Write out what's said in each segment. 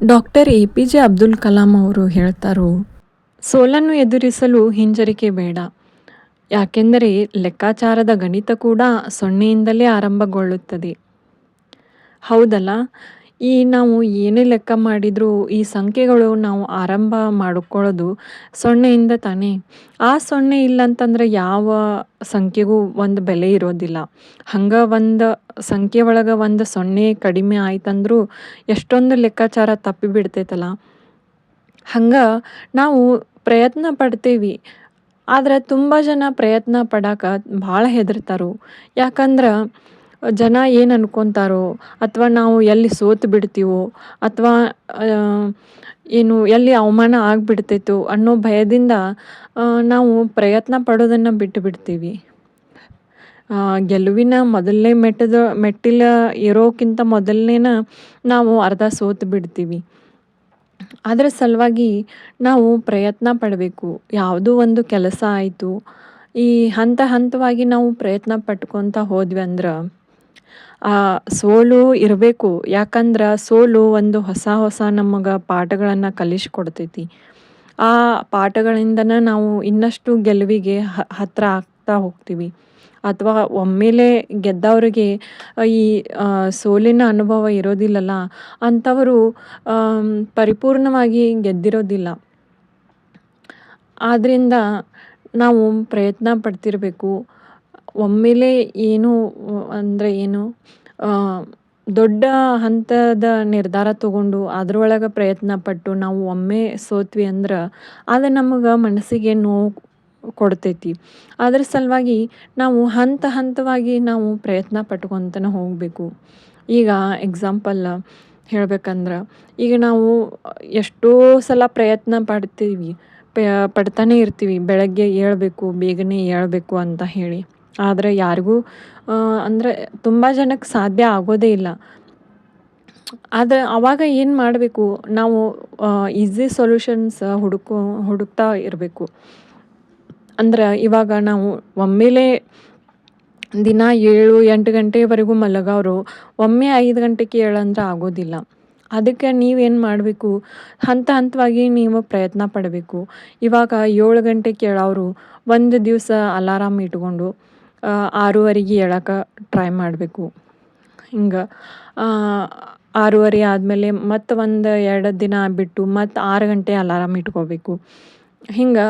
Doctor APJ. Abdul Kalam ಅವರು ಹೇಳ್ತಾರೋ, ಸೋಲನ್ನು ಎದುರಿಸಲು ಹಿಂಜರಿಕೆ ಬೇಡ. ಯಾಕೆಂದರೆ ಲೆಕ್ಕಾಚಾರದ ಗಣಿತ ಕೂಡ ಸೊನ್ನೆಯಿಂದಲೇ ಆರಂಭಗೊಳ್ಳುತ್ತದೆ. ಹೌದಲ್ಲ? ನಾವು ಏನೇ ಲೆಕ್ಕ ಮಾಡಿದರೂ ಈ ಸಂಖ್ಯೆಗಳು ನಾವು ಆರಂಭ ಮಾಡಿಕೊಳ್ಳೋದು ಸೊನ್ನೆಯಿಂದ ತಾನೇ. ಆ ಸೊನ್ನೆ ಇಲ್ಲಂತಂದ್ರೆ ಯಾವ ಸಂಖ್ಯೆಗೂ ಒಂದು ಬೆಲೆ ಇರೋದಿಲ್ಲ. ಹಂಗೆ ಒಂದು ಸಂಖ್ಯೆ ಒಳಗೆ ಒಂದು ಸೊನ್ನೆ ಕಡಿಮೆ ಆಯ್ತಂದ್ರೂ ಎಷ್ಟೊಂದು ಲೆಕ್ಕಾಚಾರ ತಪ್ಪಿ ಬಿಡ್ತೈತಲ್ಲ. ಹಂಗೆ ನಾವು ಪ್ರಯತ್ನ ಪಡ್ತೇವಿ. ಆದ್ರೆ ತುಂಬ ಜನ ಪ್ರಯತ್ನ ಪಡಾಕ ಭಾಳ ಹೆದರ್ತಾರೋ. ಯಾಕಂದ್ರೆ ಜನ ಏನು ಅನ್ಕೊಂತಾರೋ, ಅಥವಾ ನಾವು ಎಲ್ಲಿ ಸೋತು ಬಿಡ್ತೀವೋ, ಅಥವಾ ಏನು ಎಲ್ಲಿ ಅವಮಾನ ಆಗಿಬಿಡ್ತೈತೋ ಅನ್ನೋ ಭಯದಿಂದ ನಾವು ಪ್ರಯತ್ನ ಪಡೋದನ್ನು ಬಿಟ್ಟು ಬಿಡ್ತೀವಿ. ಗೆಲುವಿನ ಮೊದಲನೇ ಮೆಟ್ಟಿಲ ಏರೋಕ್ಕಿಂತ ಮೊದಲನೇನ ನಾವು ಅರ್ಧ ಸೋತು ಬಿಡ್ತೀವಿ. ಅದರ ಸಲುವಾಗಿ ನಾವು ಪ್ರಯತ್ನ ಪಡಬೇಕು. ಯಾವುದೋ ಒಂದು ಕೆಲಸ ಆಯಿತು, ಈ ಹಂತ ಹಂತವಾಗಿ ನಾವು ಪ್ರಯತ್ನ ಪಟ್ಕೊತ ಹೋದ್ವಿ ಅಂದ್ರೆ ಸೋಲು ಇರಬೇಕು. ಯಾಕಂದ್ರೆ ಸೋಲು ಒಂದು ಹೊಸ ಹೊಸ ನಮಗೆ ಪಾಠಗಳನ್ನು ಕಲಿಸ್ಕೊಡ್ತೈತಿ. ಆ ಪಾಠಗಳಿಂದನೇ ನಾವು ಇನ್ನಷ್ಟು ಗೆಲುವಿಗೆ ಹತ್ತಿರ ಆಗ್ತಾ ಹೋಗ್ತೀವಿ. ಅಥವಾ ಒಮ್ಮೆಲೇ ಗೆದ್ದವರಿಗೆ ಈ ಸೋಲಿನ ಅನುಭವ ಇರೋದಿಲ್ಲಲ್ಲ, ಅಂಥವರು ಪರಿಪೂರ್ಣವಾಗಿ ಗೆದ್ದಿರೋದಿಲ್ಲ. ಆದ್ದರಿಂದ ನಾವು ಪ್ರಯತ್ನ ಪಡ್ತಿರಬೇಕು. ಒಮ್ಮೆಲೇ ಏನು ಅಂದರೆ ಏನು ದೊಡ್ಡ ಹಂತದ ನಿರ್ಧಾರ ತಗೊಂಡು ಅದ್ರೊಳಗೆ ಪ್ರಯತ್ನ ಪಟ್ಟು ನಾವು ಒಮ್ಮೆ ಸೋತ್ವಿ ಅಂದ್ರೆ ಅದು ನಮಗೆ ಮನಸ್ಸಿಗೆ ನೋವು ಕೊಡ್ತೈತಿ. ಅದ್ರ ಸಲುವಾಗಿ ನಾವು ಹಂತ ಹಂತವಾಗಿ ನಾವು ಪ್ರಯತ್ನ ಪಟ್ಕೊತನೇ ಹೋಗಬೇಕು. ಈಗ ಎಕ್ಸಾಂಪಲ್ ಹೇಳ್ಬೇಕಂದ್ರೆ, ಈಗ ನಾವು ಎಷ್ಟೋ ಸಲ ಪ್ರಯತ್ನ ಪಡ್ತೀವಿ, ಪಡ್ತಾನೇ ಇರ್ತೀವಿ. ಬೆಳಗ್ಗೆ ಏಳಬೇಕು, ಬೇಗನೆ ಏಳಬೇಕು ಅಂತ ಹೇಳಿ. ಆದರೆ ಯಾರಿಗೂ ಅಂದರೆ ತುಂಬ ಜನಕ್ಕೆ ಸಾಧ್ಯ ಆಗೋದೇ ಇಲ್ಲ. ಆದರೆ ಆವಾಗ ಏನು ಮಾಡಬೇಕು, ನಾವು ಈಸಿ ಸೊಲ್ಯೂಷನ್ಸ್ ಹುಡುಕ್ತಾ ಇರಬೇಕು. ಅಂದ್ರೆ ಇವಾಗ ನಾವು ಒಮ್ಮೆಲೇ ದಿನ 7-8 ಗಂಟೆವರೆಗೂ ಮಲಗೋರು ಒಮ್ಮೆ 5 ಗಂಟೆಗೆ ಏಳಂದ್ರೆ ಆಗೋದಿಲ್ಲ. ಅದಕ್ಕೆ ನೀವೇನು ಮಾಡಬೇಕು, ಹಂತ ಹಂತವಾಗಿ ನೀವು ಪ್ರಯತ್ನ ಪಡಬೇಕು. ಇವಾಗ 7 ಗಂಟೆಗೆ ಏಳೋರು ಒಂದು ದಿವಸ ಅಲಾರಾಮ್ ಇಟ್ಕೊಂಡು 6:30ಗೆ ಏಳಕ್ಕೆ ಟ್ರೈ ಮಾಡಬೇಕು. ಹಿಂಗೆ 6:30 ಆದಮೇಲೆ ಮತ್ತು ಒಂದು 2 ದಿನ ಬಿಟ್ಟು ಮತ್ತು 6 ಗಂಟೆ ಅಲಾರಾಮ್ ಇಟ್ಕೋಬೇಕು. ಹಿಂಗೆ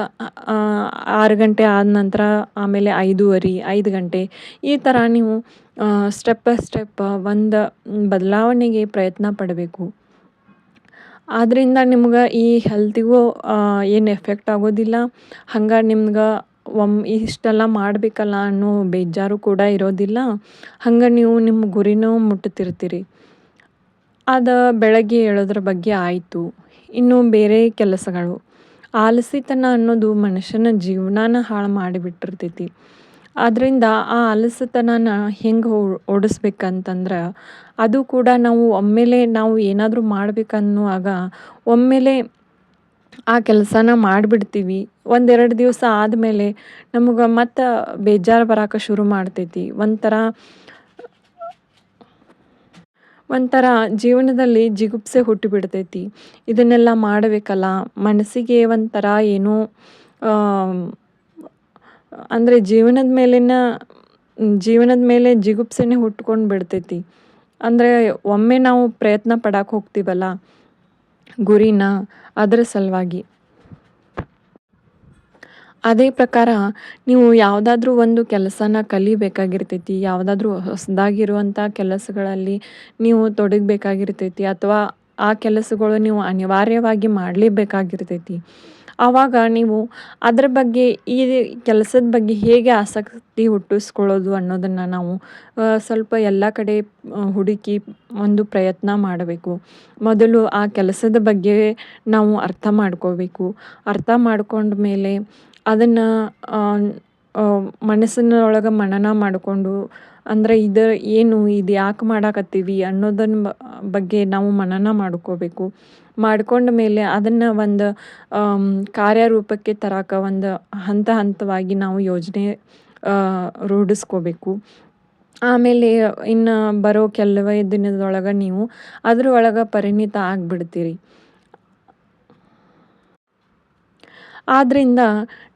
6 ಗಂಟೆ ಆದ ನಂತರ ಆಮೇಲೆ 5:30, 5 ಗಂಟೆ, ಈ ಥರ ನೀವು ಸ್ಟೆಪ್ ಬೈ ಸ್ಟೆಪ್ ಒಂದು ಬದಲಾವಣೆಗೆ ಪ್ರಯತ್ನ ಪಡಬೇಕು. ಆದ್ದರಿಂದ ನಿಮ್ಗೆ ಈ ಹೆಲ್ತಿಗೂ ಏನು ಎಫೆಕ್ಟ್ ಆಗೋದಿಲ್ಲ. ಹಂಗೆ ನಿಮ್ಗೆ ಇಷ್ಟೆಲ್ಲ ಮಾಡಬೇಕಲ್ಲ ಅನ್ನೋ ಬೇಜಾರು ಕೂಡ ಇರೋದಿಲ್ಲ. ಹಂಗೆ ನೀವು ನಿಮ್ಮ ಗುರಿನೂ ಮುಟ್ಟುತ್ತಿರ್ತೀರಿ. ಅದು ಬೆಳಗ್ಗೆ ಏಳೋದ್ರ ಬಗ್ಗೆ ಆಯಿತು. ಇನ್ನು ಬೇರೆ ಕೆಲಸಗಳು, ಆಲಸಿತನ ಅನ್ನೋದು ಮನುಷ್ಯನ ಜೀವನಾನ ಹಾಳು ಮಾಡಿಬಿಟ್ಟಿರ್ತೈತಿ. ಆದ್ದರಿಂದ ಆ ಆಲಸ್ಯತನನ ಹೆಂಗೆ ಓಡಿಸ್ಬೇಕಂತಂದ್ರೆ, ಅದು ಕೂಡ ನಾವು ಒಮ್ಮೆಲೇ ನಾವು ಏನಾದರೂ ಮಾಡ್ಬೇಕನ್ನುವಾಗ ಒಮ್ಮೆಲೇ ಆ ಕೆಲಸನ ಮಾಡಿಬಿಡ್ತೀವಿ. 1-2 ದಿವಸ ಆದಮೇಲೆ ನಮಗೆ ಮತ್ತೆ ಬೇಜಾರು ಬರೋಕೆ ಶುರು ಮಾಡ್ತೈತಿ. ಒಂಥರ ಜೀವನದಲ್ಲಿ ಜಿಗುಪ್ಸೆ ಹುಟ್ಟಿಬಿಡ್ತೈತಿ. ಇದನ್ನೆಲ್ಲ ಮಾಡಬೇಕಲ್ಲ, ಮನಸ್ಸಿಗೆ ಒಂಥರ ಏನೋ ಅಂದರೆ ಜೀವನದ ಮೇಲೆ ಜಿಗುಪ್ಸೆನೇ ಹುಟ್ಕೊಂಡು ಬಿಡ್ತೈತಿ. ಅಂದರೆ ಒಮ್ಮೆ ನಾವು ಪ್ರಯತ್ನ ಪಡಕ್ಕೆ ಹೋಗ್ತೀವಲ್ಲ ಗುರಿನ, ಅದರ ಸಲುವಾಗಿ. ಅದೇ ಪ್ರಕಾರ ನೀವು ಯಾವುದಾದ್ರೂ ಒಂದು ಕೆಲಸನ ಕಲಿಬೇಕಾಗಿರ್ತೈತಿ. ಯಾವುದಾದ್ರೂ ಹೊಸದಾಗಿರುವಂಥ ಕೆಲಸಗಳಲ್ಲಿ ನೀವು ತೊಡಗಬೇಕಾಗಿರ್ತೈತಿ. ಅಥವಾ ಆ ಕೆಲಸಗಳು ನೀವು ಅನಿವಾರ್ಯವಾಗಿ ಮಾಡಲೇಬೇಕಾಗಿರ್ತೈತಿ. ಆವಾಗ ನೀವು ಅದ್ರ ಬಗ್ಗೆ, ಈ ಕೆಲಸದ ಬಗ್ಗೆ ಹೇಗೆ ಆಸಕ್ತಿ ಹುಟ್ಟಿಸ್ಕೊಳ್ಳೋದು ಅನ್ನೋದನ್ನು ನಾವು ಸ್ವಲ್ಪ ಎಲ್ಲ ಕಡೆ ಹುಡುಕಿ ಒಂದು ಪ್ರಯತ್ನ ಮಾಡಬೇಕು. ಮೊದಲು ಆ ಕೆಲಸದ ಬಗ್ಗೆ ನಾವು ಅರ್ಥ ಮಾಡ್ಕೋಬೇಕು. ಅರ್ಥ ಮಾಡ್ಕೊಂಡ ಮೇಲೆ ಅದನ್ನು ಮನಸ್ಸಿನೊಳಗೆ ಮನನ ಮಾಡಿಕೊಂಡು, ಅಂದರೆ ಇದು ಯಾಕೆ ಮಾಡಾಕತ್ತೀವಿ ಅನ್ನೋದನ್ನ ಬಗ್ಗೆ ನಾವು ಮನನ ಮಾಡ್ಕೋಬೇಕು. ಮಾಡ್ಕೊಂಡ ಮೇಲೆ ಅದನ್ನು ಒಂದು ಕಾರ್ಯರೂಪಕ್ಕೆ ತರಕ್ಕೆ ಒಂದು ಹಂತ ಹಂತವಾಗಿ ನಾವು ಯೋಜನೆ ರೂಢಿಸ್ಕೋಬೇಕು. ಆಮೇಲೆ ಇನ್ನು ಬರೋ ಕೆಲವೇ ದಿನದೊಳಗೆ ನೀವು ಅದ್ರೊಳಗೆ ಪರಿಣಿತ ಆಗಿಬಿಡ್ತೀರಿ. ಆದ್ದರಿಂದ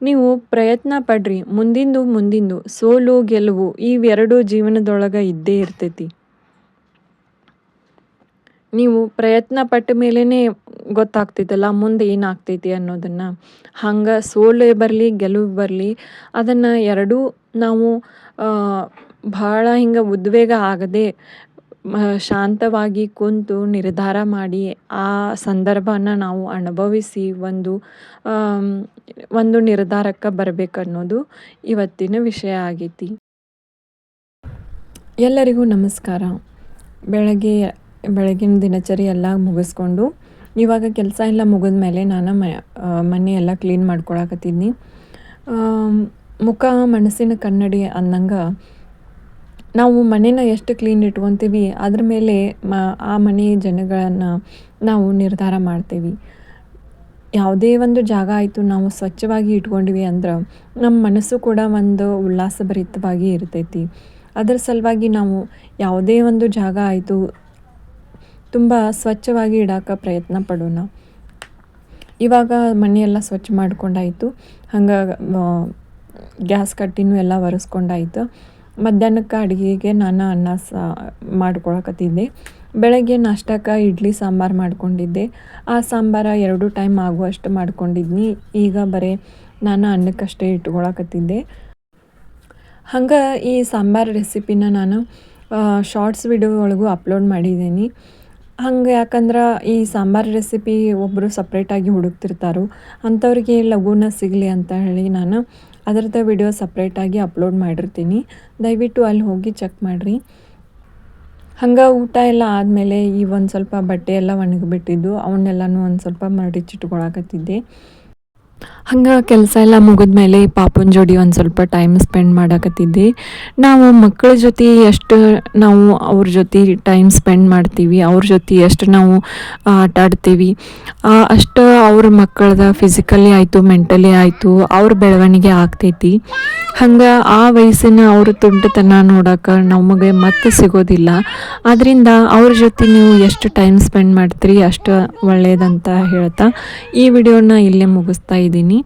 ನೀವು ಪ್ರಯತ್ನ ಪಡ್ರಿ. ಮುಂದಿಂದು ಸೋಲು ಗೆಲುವು ಇವೆರಡೂ ಜೀವನದೊಳಗೆ ಇದ್ದೇ ಇರ್ತೈತಿ. ನೀವು ಪ್ರಯತ್ನ ಪಟ್ಟ ಮೇಲೆನೇ ಗೊತ್ತಾಗ್ತೈತಲ್ಲ ಮುಂದೆ ಏನಾಗ್ತೈತಿ ಅನ್ನೋದನ್ನು. ಹಂಗೆ ಸೋಲೇ ಬರಲಿ ಗೆಲುವು ಬರಲಿ ಅದನ್ನು ಎರಡೂ ನಾವು ಭಾಳ ಹಿಂಗೆ ಉದ್ವೇಗ ಆಗದೆ ಶಾಂತವಾಗಿ ಕುಂತು ನಿರ್ಧಾರ ಮಾಡಿ ಆ ಸಂದರ್ಭನ ನಾವು ಅನುಭವಿಸಿ ಒಂದು ನಿರ್ಧಾರಕ್ಕೆ ಬರಬೇಕನ್ನೋದು ಇವತ್ತಿನ ವಿಷಯ ಆಗೈತಿ. ಎಲ್ಲರಿಗೂ ನಮಸ್ಕಾರ. ಬೆಳಗಿನ ದಿನಚರಿ ಎಲ್ಲ ಮುಗಿಸ್ಕೊಂಡು ಇವಾಗ ಕೆಲಸ ಎಲ್ಲ ಮುಗಿದ ಮೇಲೆ ನಾನು ಮನೆ ಎಲ್ಲ ಕ್ಲೀನ್ ಮಾಡ್ಕೊಳಕತ್ತಿದ್ನಿ. ಮುಖ ಮನಸ್ಸಿನ ಕನ್ನಡಿ ಅನ್ನಂಗೆ ನಾವು ಮನೇನ ಎಷ್ಟು ಕ್ಲೀನ್ ಇಟ್ಕೊತೀವಿ ಅದ್ರ ಮೇಲೆ ಆ ಮನೆ ಜನಗಳನ್ನು ನಾವು ನಿರ್ಧಾರ ಮಾಡ್ತೀವಿ. ಯಾವುದೇ ಒಂದು ಜಾಗ ಆಯಿತು ನಾವು ಸ್ವಚ್ಛವಾಗಿ ಇಟ್ಕೊಂಡ್ವಿ ಅಂದ್ರೆ ನಮ್ಮ ಮನಸ್ಸು ಕೂಡ ಒಂದು ಉಲ್ಲಾಸಭರಿತವಾಗಿ ಇರ್ತೈತಿ. ಅದರ ಸಲುವಾಗಿ ನಾವು ಯಾವುದೇ ಒಂದು ಜಾಗ ಆಯಿತು ತುಂಬ ಸ್ವಚ್ಛವಾಗಿ ಇಡೋಕೆ ಪ್ರಯತ್ನ ಪಡೋಣ. ಇವಾಗ ಮನೆಯೆಲ್ಲ ಸ್ವಚ್ಛ ಮಾಡ್ಕೊಂಡಾಯಿತು. ಹಂಗೆ ಗ್ಯಾಸ್ ಕಟ್ಟಿನೂ ಎಲ್ಲ ಒರೆಸ್ಕೊಂಡಾಯಿತು. ಮಧ್ಯಾಹ್ನಕ್ಕೆ ಅಡುಗೆಗೆ ನಾನು ಅನ್ನ ಮಾಡ್ಕೊಳಕತ್ತಿದ್ದೆ. ಬೆಳಗ್ಗೆ ನಾಷ್ಟಕ್ಕೆ ಇಡ್ಲಿ ಸಾಂಬಾರು ಮಾಡ್ಕೊಂಡಿದ್ದೆ. ಆ ಸಾಂಬಾರು 2 ಟೈಮ್ ಆಗುವಷ್ಟು ಮಾಡ್ಕೊಂಡಿದ್ನಿ. ಈಗ ಬರೀ ನಾನು ಅನ್ನಕ್ಕಷ್ಟೇ ಇಟ್ಕೊಳಕತ್ತಿದ್ದೆ. ಹಂಗೆ ಈ ಸಾಂಬಾರು ರೆಸಿಪಿನ ನಾನು ಶಾರ್ಟ್ಸ್ ವಿಡಿಯೋ ಒಳಗೂ ಅಪ್ಲೋಡ್ ಮಾಡಿದ್ದೀನಿ. ಹಂಗೆ ಯಾಕಂದ್ರೆ ಈ ಸಾಂಬಾರು ರೆಸಿಪಿ ಒಬ್ಬರು ಸಪ್ರೇಟಾಗಿ ಹುಡುಕ್ತಿರ್ತಾರೋ ಅಂಥವ್ರಿಗೆ ಲಘುನ ಸಿಗಲಿ ಅಂತ ಹೇಳಿ ನಾನು ಅದರದ್ದು ವಿಡಿಯೋ ಸಪ್ರೇಟಾಗಿ ಅಪ್ಲೋಡ್ ಮಾಡಿರ್ತೀನಿ. ದಯವಿಟ್ಟು ಅಲ್ಲಿ ಹೋಗಿ ಚೆಕ್ ಮಾಡಿರಿ. ಹಂಗೆ ಊಟ ಎಲ್ಲ ಆದಮೇಲೆ ಈ ಒಂದು ಸ್ವಲ್ಪ ಬಟ್ಟೆ ಎಲ್ಲ ಒಣಗಿಬಿಟ್ಟಿದ್ದು ಅವನ್ನೆಲ್ಲನೂ ಒಂದು ಸ್ವಲ್ಪ ಮಡಿಚಿಟ್ಕೊಳಕತ್ತಿದ್ದೆ. ಹಂಗೆ ಕೆಲಸ ಎಲ್ಲ ಮುಗಿದ್ಮೇಲೆ ಈ ಪಾಪುನ ಜೋಡಿ ಒಂದು ಸ್ವಲ್ಪ ಟೈಮ್ ಸ್ಪೆಂಡ್ ಮಾಡಕತ್ತಿದ್ದೆ. ನಾವು ಮಕ್ಕಳ ಜೊತೆ ಎಷ್ಟು ನಾವು ಅವ್ರ ಜೊತೆ ಟೈಮ್ ಸ್ಪೆಂಡ್ ಮಾಡ್ತೀವಿ, ಅವ್ರ ಜೊತೆ ಎಷ್ಟು ನಾವು ಆಟ ಆಡ್ತೀವಿ, ಅಷ್ಟು ಅವ್ರ ಮಕ್ಕಳದ ಫಿಸಿಕಲಿ ಆಯಿತು ಮೆಂಟಲಿ ಆಯಿತು ಅವ್ರ ಬೆಳವಣಿಗೆ ಆಗ್ತೈತಿ. ಹಂಗೆ ಆ ವಯಸ್ಸಿನ ಅವ್ರ ತುಂಟತನ ನೋಡೋಕೆ ನಮಗೆ ಮತ್ತೆ ಸಿಗೋದಿಲ್ಲ. ಆದ್ದರಿಂದ ಅವ್ರ ಜೊತೆ ನೀವು ಎಷ್ಟು ಟೈಮ್ ಸ್ಪೆಂಡ್ ಮಾಡ್ತೀರಿ ಅಷ್ಟು ಒಳ್ಳೆಯದಂತ ಹೇಳ್ತಾ ಈ ವಿಡಿಯೋನ ಇಲ್ಲೇ ಮುಗಿಸ್ತಾ ಇದ್ದೀನಿ.